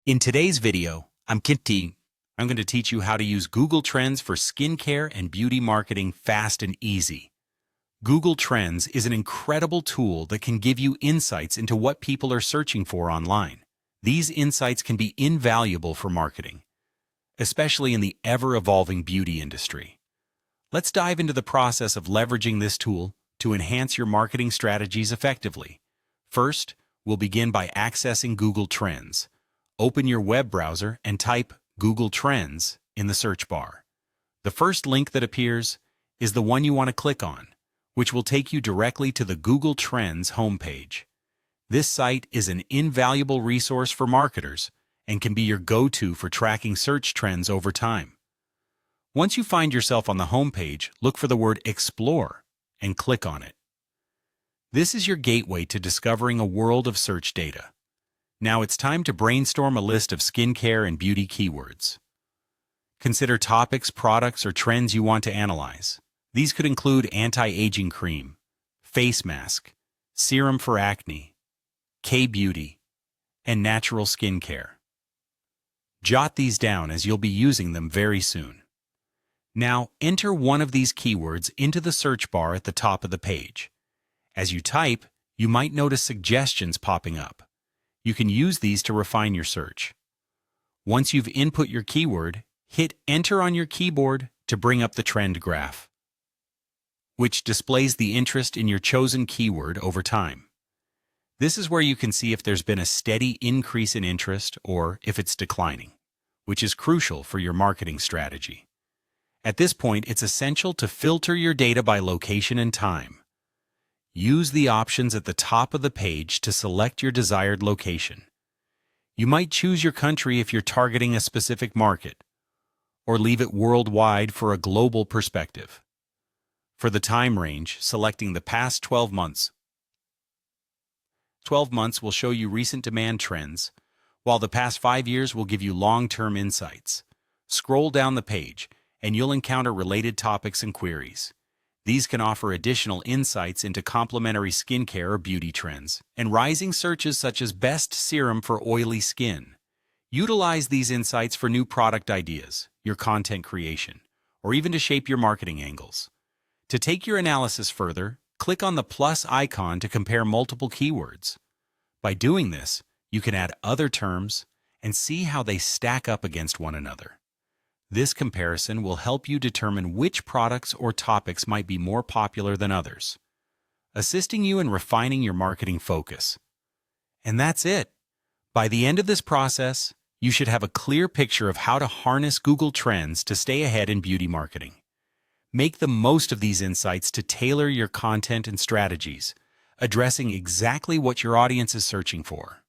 In today's video, I'm going to teach you how to use Google Trends for skincare and beauty marketing fast and easy. Google Trends is an incredible tool that can give you insights into what people are searching for online. These insights can be invaluable for marketing, especially in the ever-evolving beauty industry. Let's dive into the process of leveraging this tool to enhance your marketing strategies effectively. First, we'll begin by accessing Google Trends. Open your web browser and type Google Trends in the search bar. The first link that appears is the one you want to click on, which will take you directly to the Google Trends homepage. This site is an invaluable resource for marketers and can be your go-to for tracking search trends over time. Once you find yourself on the homepage, look for the word Explore and click on it. This is your gateway to discovering a world of search data. Now it's time to brainstorm a list of skincare and beauty keywords. Consider topics, products, or trends you want to analyze. These could include anti-aging cream, face mask, serum for acne, K-beauty, and natural skincare. Jot these down as you'll be using them very soon. Now enter one of these keywords into the search bar at the top of the page. As you type, you might notice suggestions popping up. You can use these to refine your search. Once you've input your keyword, hit Enter on your keyboard to bring up the trend graph, which displays the interest in your chosen keyword over time. This is where you can see if there's been a steady increase in interest or if it's declining, which is crucial for your marketing strategy. At this point, it's essential to filter your data by location and time. Use the options at the top of the page to select your desired location. You might choose your country if you're targeting a specific market, or leave it worldwide for a global perspective. For the time range, selecting the past 12 months. 12 months will show you recent demand trends, while the past 5 years will give you long-term insights. Scroll down the page, and you'll encounter related topics and queries. These can offer additional insights into complementary skincare or beauty trends, and rising searches such as best serum for oily skin. Utilize these insights for new product ideas, your content creation, or even to shape your marketing angles. To take your analysis further, click on the plus icon to compare multiple keywords. By doing this, you can add other terms and see how they stack up against one another. This comparison will help you determine which products or topics might be more popular than others, assisting you in refining your marketing focus. And that's it. By the end of this process, you should have a clear picture of how to harness Google Trends to stay ahead in beauty marketing. Make the most of these insights to tailor your content and strategies, addressing exactly what your audience is searching for.